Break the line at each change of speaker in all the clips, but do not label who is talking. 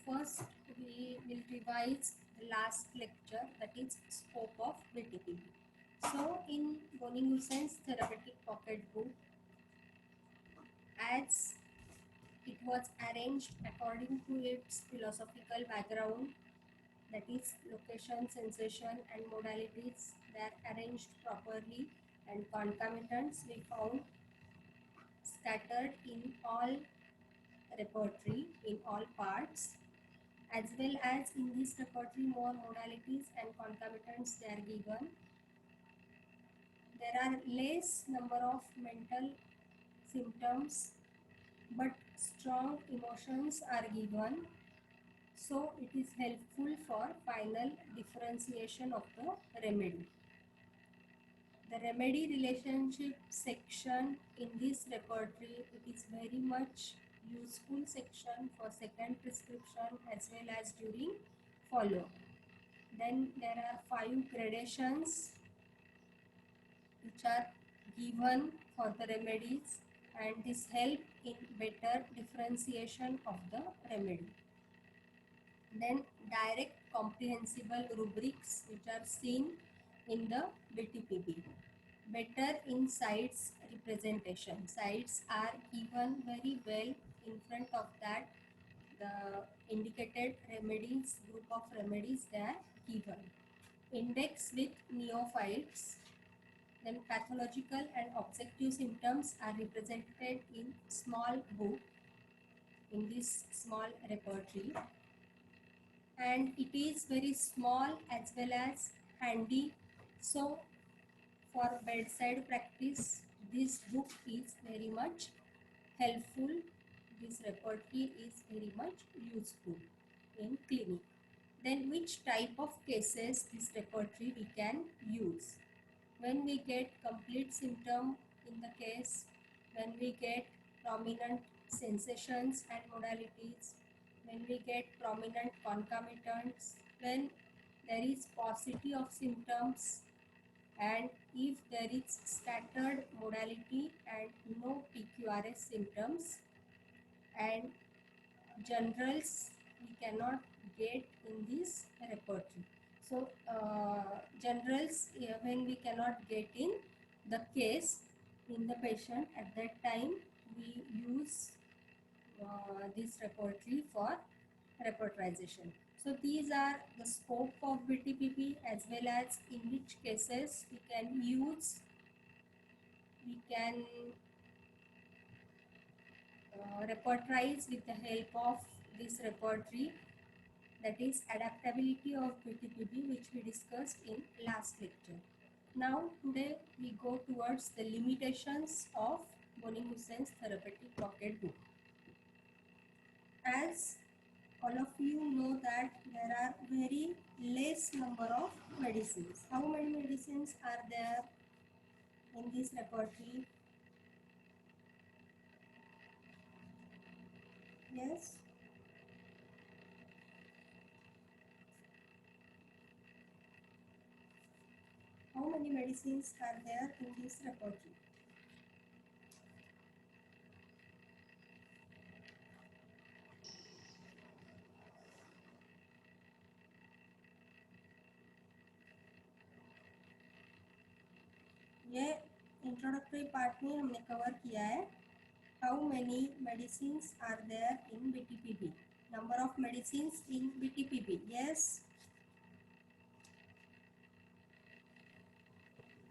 first we will revise the last lecture, that is scope of BTPB. So in Bonnie-Hussein's therapeutic pocket book, as it was arranged according to its philosophical background, that is location, sensation and modalities, they are arranged properly, and concomitants we found scattered in all repertory in all parts, as well as in this repertory more modalities and concomitants they are given. There are less number of mental symptoms but strong emotions are given, so it is helpful for final differentiation of the remedy. The remedy relationship section in this repertory, it is very much useful section for second prescription as well as during follow. Then there are 5 gradations which are given for the remedies, and this help in better differentiation of the remedy. Then direct comprehensible rubrics which are seen in the BTPB. Better in sites representation. Sites are given very well in front of that. The indicated remedies, group of remedies they are given. Index with neophytes. Then pathological and objective symptoms are represented in small book in this small repertory, and it is very small as well as handy. So for bedside practice, this book is very much helpful. This repertory is very much useful in clinic. Then which type of cases this repertory we can use? When we get complete symptom in the case, when we get prominent sensations and modalities, when we get prominent concomitants, when there is paucity of symptoms, and if there is scattered modality and no PQRS symptoms, and generals we cannot get in this repertory. So generals, when we cannot get in the case in the patient, at that time we use this repertory for repertorization. So these are the scope of BTPP as well as in which cases we can use, we can repertorize with the help of this repertory, that is adaptability of BTPP, which we discussed in last lecture. Now today we go towards the limitations of Bonnie-Hussein's therapeutic pocket book. As all of you know that there are very less number of medicines. How many medicines are there in this repertory? Yes? How many medicines are there in this repertory? ये introductory part में हमने cover किया है. How many medicines are there in BTPP? Number of medicines in BTPP. Yes?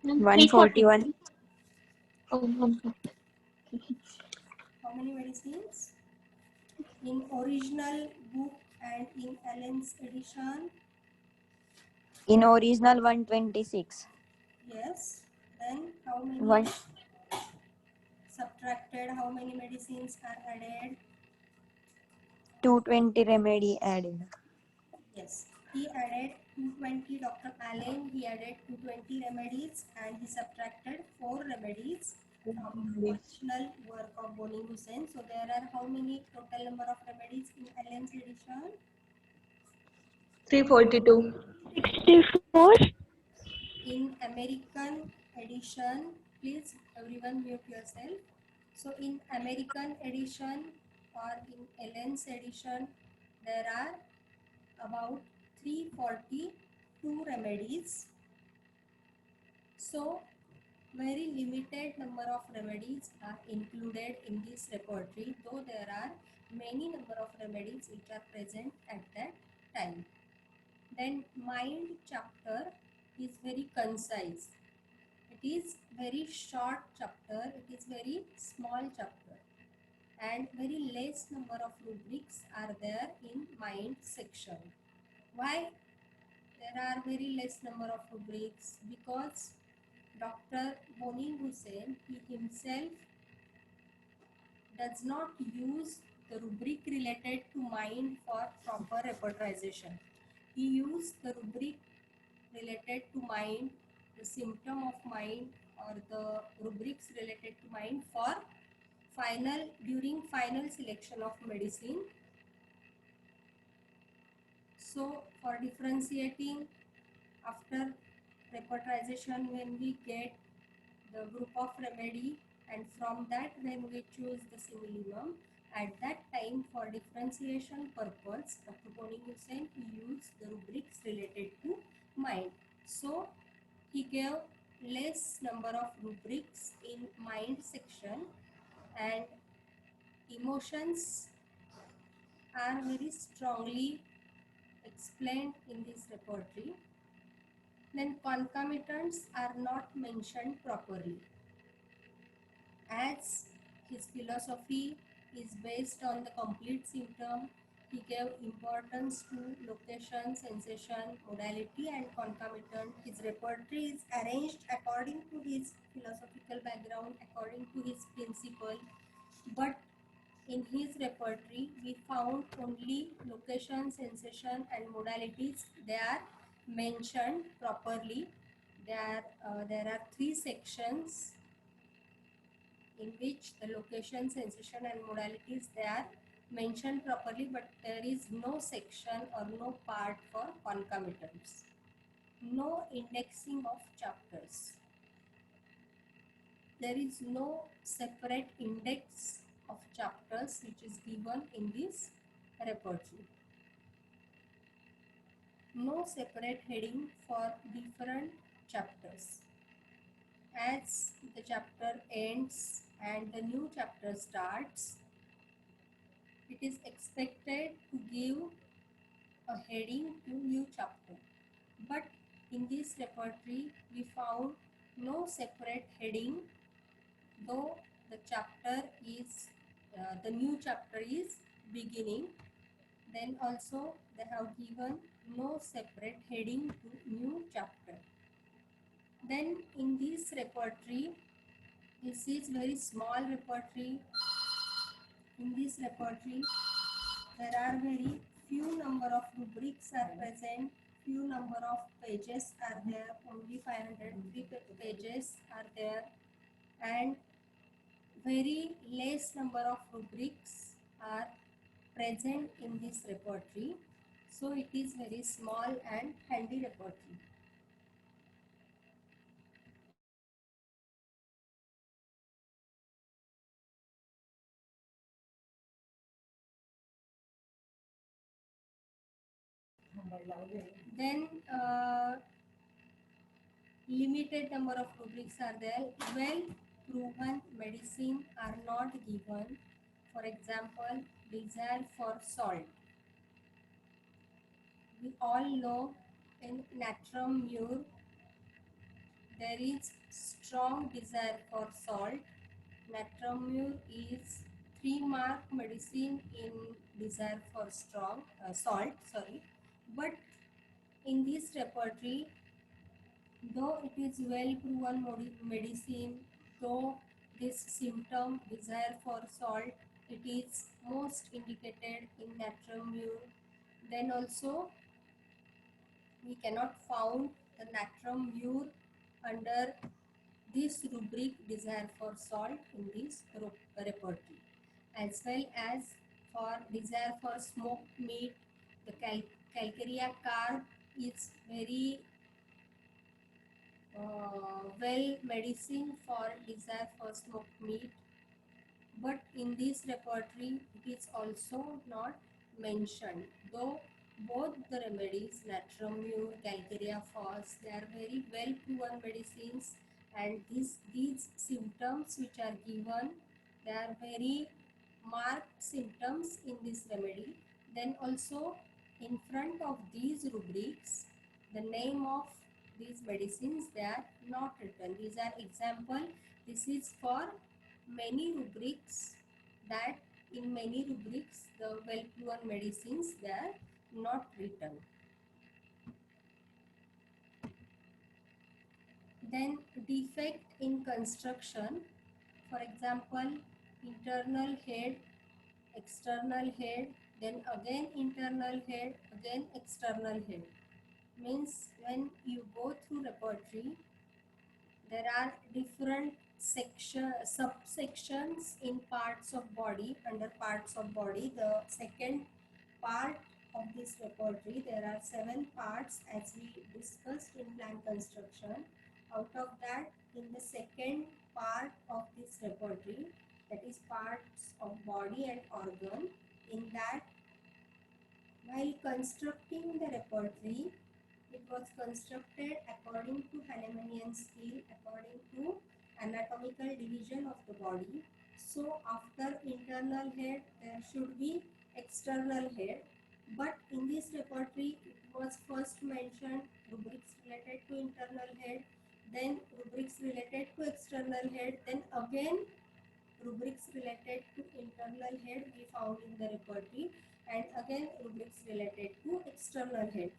141.
How many medicines? In original book and in Allen's edition?
In original 126.
Yes. Then how many?
One.
Subtracted, how many medicines are added?
220 remedy added.
Yes. He added 220, Dr. Allen, he added 220 remedies and he subtracted 4 remedies from the original work of Bonnie-Hussein. So there are how many total number of remedies in Allen's edition?
342.
64.
In American edition, please everyone mute yourself. So in American edition or in Allen's edition, there are about 342 remedies. So very limited number of remedies are included in this repertory, though there are many number of remedies which are present at that time. Then mind chapter is very concise. It is very short chapter, it is very small chapter, and very less number of rubrics are there in mind section. Why there are very less number of rubrics? Because Dr. Boni Hussain, he himself does not use the rubric related to mind for proper repertorization. He used the rubric related to mind, the symptom of mind, or the rubrics related to mind for during final selection of medicine. So for differentiating after repertorization, when we get the group of remedy, and from that when we choose the simillimum, at that time for differentiation purpose, Dr. Boni Hussain, he used the rubrics related to mind. So he gave less number of rubrics in mind section, and emotions are very strongly explained in this repertory. Then concomitants are not mentioned properly, as his philosophy is based on the complete symptom. He gave importance to location, sensation, modality, and concomitant. His repertory is arranged according to his philosophical background, according to his principle. But in his repertory, we found only location, sensation, and modalities. They are mentioned properly. There are three sections in which the location, sensation, and modalities, they are mentioned properly, but there is no section or no part for concomitants. No indexing of chapters. There is no separate index of chapters which is given in this repertory. No separate heading for different chapters. As the chapter ends and the new chapter starts, it is expected to give a heading to new chapter. But in this repertory, we found no separate heading, though the chapter is, the new chapter is beginning. Then also they have given no separate heading to new chapter. Then in this repertory, this is very small repertory. In this repertory, there are very few number of rubrics are present, few number of pages are there, only 503 pages are there, and very less number of rubrics are present in this repertory. So it is very small and handy repertory. Then limited number of rubrics are there. Well proven medicine are not given. For example, desire for salt. We all know in natrum mur there is strong desire for salt. Natrum mur is 3-mark medicine in desire for strong salt. Sorry, but in this repertory, though it is well proven medicine, though this symptom desire for salt, it is most indicated in natrum mur. Then also we cannot found the natrum mur under this rubric desire for salt in this repertory, as well as for desire for smoked meat. The calcarea carb is very well medicine for desire for smoked meat, but in this repertory it is also not mentioned. Though both the remedies, Natramur, Calcarea Phos, they are very well proven medicines, and these symptoms which are given, they are very marked symptoms in this remedy. Then also in front of these rubrics, the name of these medicines, they are not written. These are example. This is for many rubrics, that in many rubrics the well proven medicines, they are not written. Then defect in construction, for example, internal head, external head, then again internal head, again external head. Means when you go through repertory, there are different subsections in parts of body. Under parts of body, the second part of this repertory, there are 7 parts as we discussed in plant construction. Out of that, in the second part of this repertory, that is parts of body and organ, in that, while constructing the repertory, it was constructed according to Hahnemannian scale, according to anatomical division of the body. So after internal head, there should be external head. But in this repertory, it was first mentioned rubrics related to internal head, then rubrics related to external head, then again rubrics related to internal head we found in the repertory, and again rubrics related to external head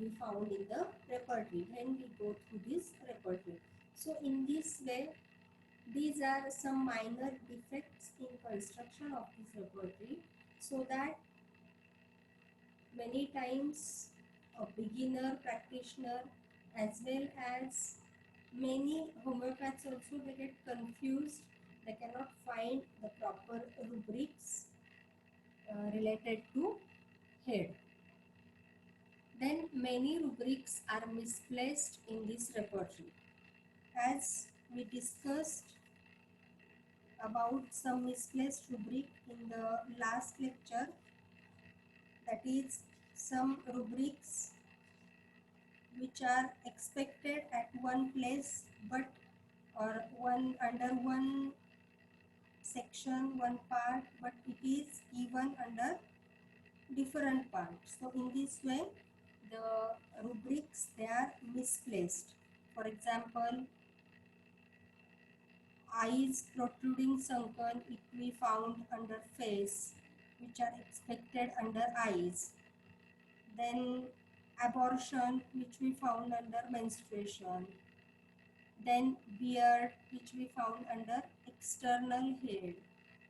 we found in the repertory when we go through this repertory. So in this way, these are some minor defects in construction of this repertory, so that many times a beginner practitioner as well as many homeopaths also, they get confused. They cannot find the proper rubrics related to head. Then many rubrics are misplaced in this repertory. As we discussed about some misplaced rubric in the last lecture, that is some rubrics which are expected at one place, but or one under one section, one part, but it is given under different parts. So in this way, the rubrics, they are misplaced. For example, eyes protruding sunken, it we found under face, which are expected under eyes. Then abortion, which we found under menstruation. Then beard, which we found under external head.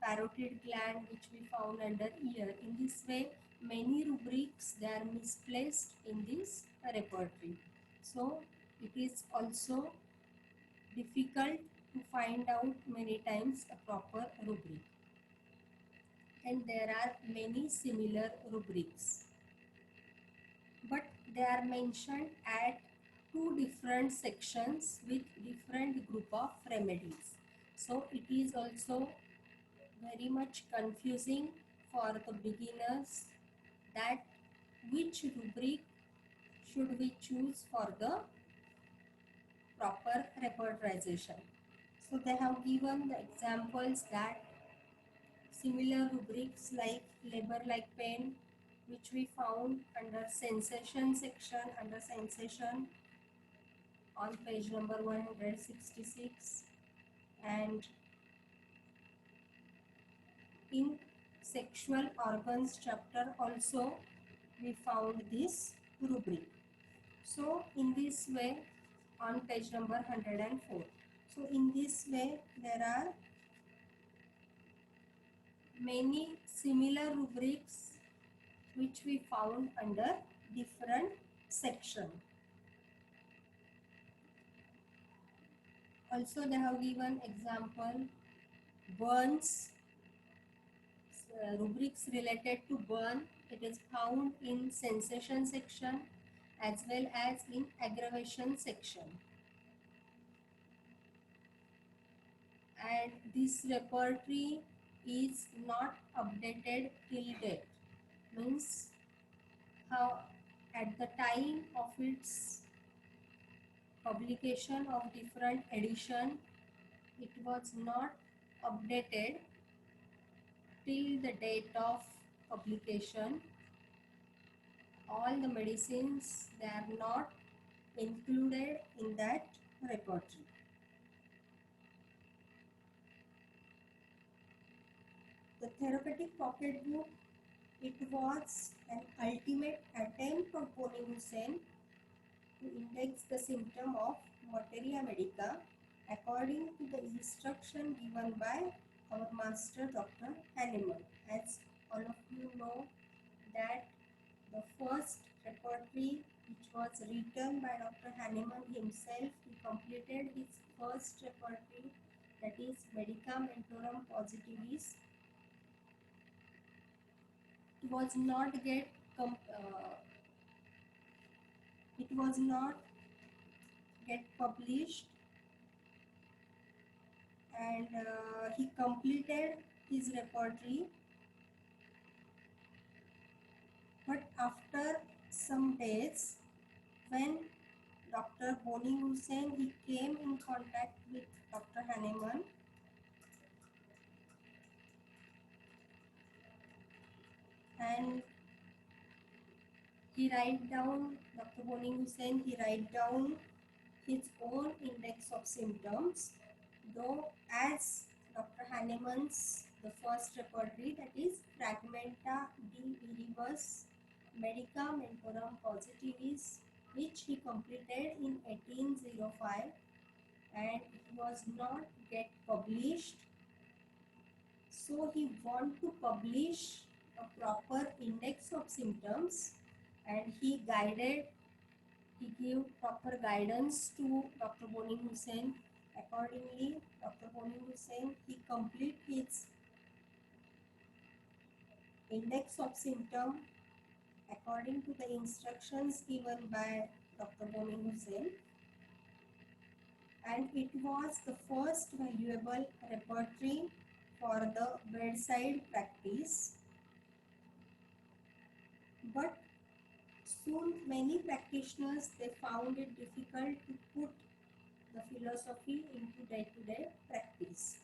Parotid gland, which we found under ear. In this way, many rubrics, they are misplaced in this repertory. So it is also difficult to find out many times a proper rubric. And there are many similar rubrics, but they are mentioned at 2 different sections with different group of remedies. So it is also very much confusing for the beginners, that which rubric should we choose for the proper repertorization. So they have given the examples, that similar rubrics like labor like pain, which we found under sensation section, under sensation on page number 166, and in sexual organs chapter also we found this rubric. So in this way, on page number 104, so in this way there are many similar rubrics which we found under different section. Also they have given example burns, rubrics related to burn. It is found in sensation section as well as in aggravation section. And this repertory is not updated till date. means how at the time of its publication of different edition, it was not updated till the date of publication. All the medicines, they are not included in that repertory. The therapeutic pocketbook, it was an ultimate attempt of Boni Hussein to index the symptom of materia medica according to the instruction given by our master Dr. Hahnemann. As all of you know that the first repertory which was written by Dr. Hahnemann himself, he completed his first repertory, that is Medica Mentorum Positivis. It was not get published, and he completed his repertory, but after some days, when Dr. Boni Hussein, he came in contact with Dr. Hahnemann, and he write down, Dr. Boni Hussein, he write down his own index of symptoms, though as Dr. Hahnemann's the first repertory, that is Fragmenta de Viribus Medica Mentorum Positivis, which he completed in 1805, and it was not get published. So he want to publish a proper index of symptoms, and he gave proper guidance to Dr. Boni Hussein. Accordingly, Dr. Boni Hussein, he complete his index of symptom according to the instructions given by Dr. Boni Hussein, and it was the first valuable repertory for the bedside practice. But soon many practitioners, they found it difficult to put the philosophy into day-to-day practice.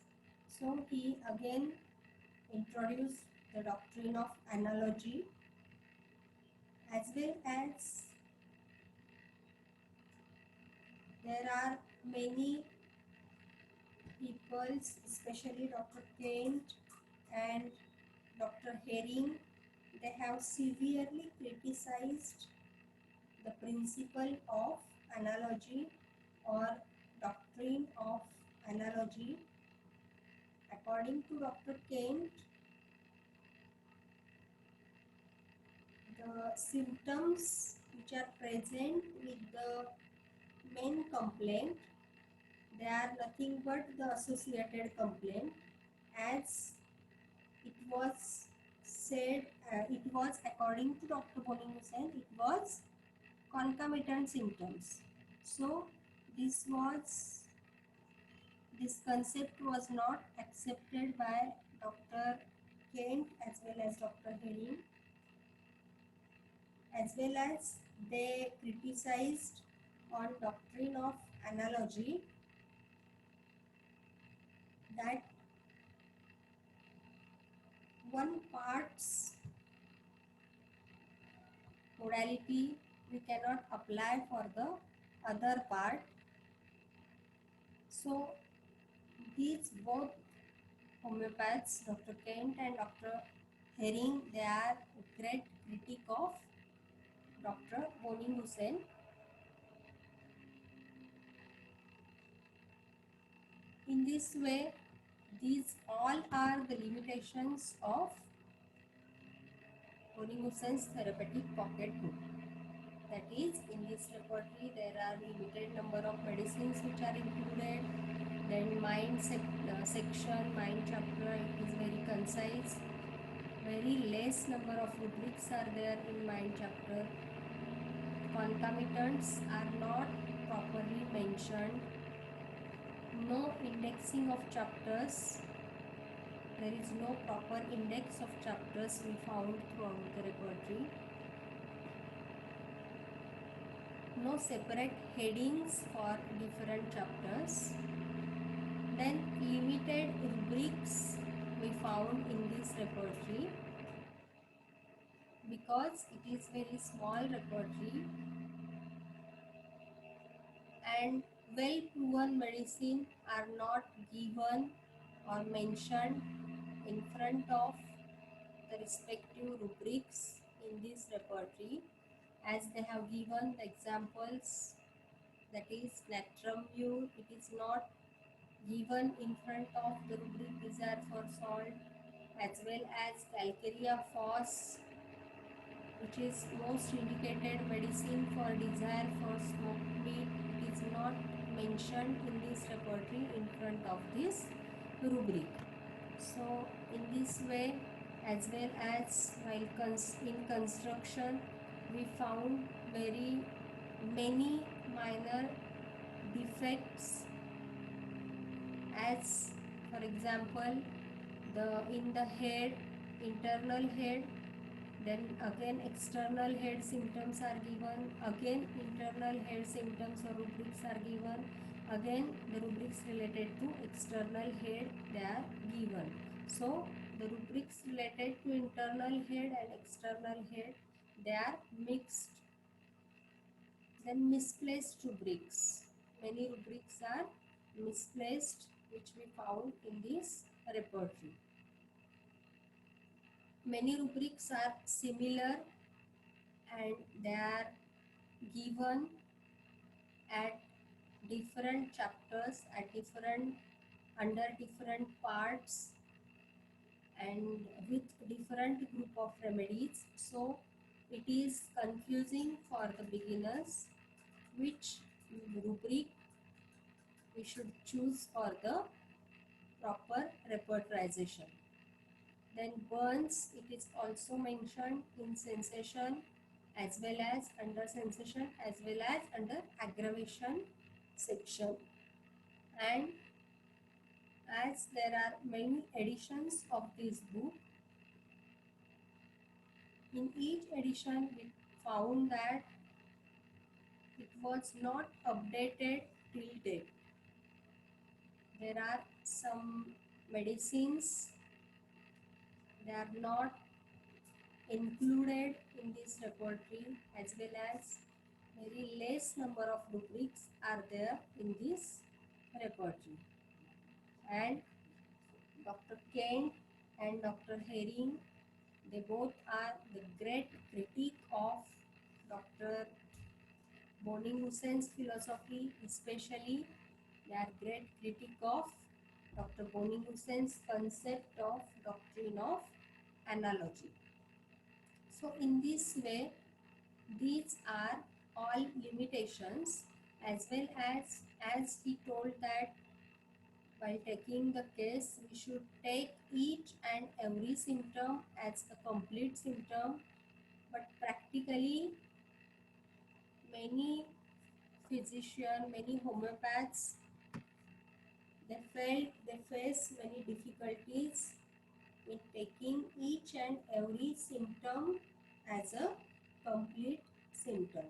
So he again introduced the doctrine of analogy, as well as there are many people, especially Dr. Kent and Dr. Herring, they have severely criticized the principle of analogy or doctrine of analogy. According to Dr. Kent, the symptoms which are present with the main complaint, they are nothing but the associated complaint, as it was said, it was according to Dr. Boni Hussein, it was concomitant symptoms. So this concept was not accepted by Dr. Kent as well as Dr. Herring, as well as they criticized on doctrine of analogy that one part's modality we cannot apply for the other part. So these both homeopaths, Dr. Kent and Dr. Herring, they are great critic of Dr. Boni Hussein. In this way, these all are the limitations of Boni Hussein's therapeutic pocketbook. That is, in this repertory, there are limited number of medicines which are included. Then mind section, mind chapter, it is very concise. Very less number of rubrics are there in mind chapter. Concomitants are not properly mentioned. No indexing of chapters. There is no proper index of chapters we found throughout the repertory. No separate headings for different chapters. Then limited rubrics we found in this repertory because it is very small repertory, and well proven medicine are not given or mentioned in front of the respective rubrics in this repertory, as they have given the examples, that is natrum mur. It is not given in front of the rubric desire for salt, as well as calcarea phos, which is most indicated medicine for desire for smoked meat. It is not mentioned in this repertory in front of this rubric. So in this way, as well as while in construction, we found very many minor defects, as for example in the head, internal head, then again external head symptoms are given, again internal head symptoms or rubrics are given, again the rubrics related to external head they are given. So the rubrics related to internal head and external head, they are mixed. Then misplaced rubrics. Many rubrics are misplaced, which we found in this repertory. Many rubrics are similar and they are given at different chapters, at different under different parts and with different group of remedies. So it is confusing for the beginners which rubric we should choose for the proper repertorization. Then burns, it is also mentioned in sensation as well as under sensation as well as under aggravation section. And as there are many editions of this book, in each edition we found that it was not updated till date. There are some medicines, they are not included in this repertory, as well as very less number of rubrics are there in this repertory. And Dr. Kent and Dr. Herring, they both are the great critique of Dr. Boni-Hussein's philosophy, especially they are great critique of Dr. Boni-Hussein's concept of doctrine of analogy. So in this way, these are all limitations, as well as he told that while taking the case, we should take each and every symptom as a complete symptom, but practically many physicians, many homeopaths, they face many difficulties in taking each and every symptom as a complete symptom.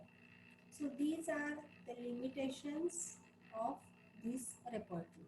So these are the limitations of this repertory.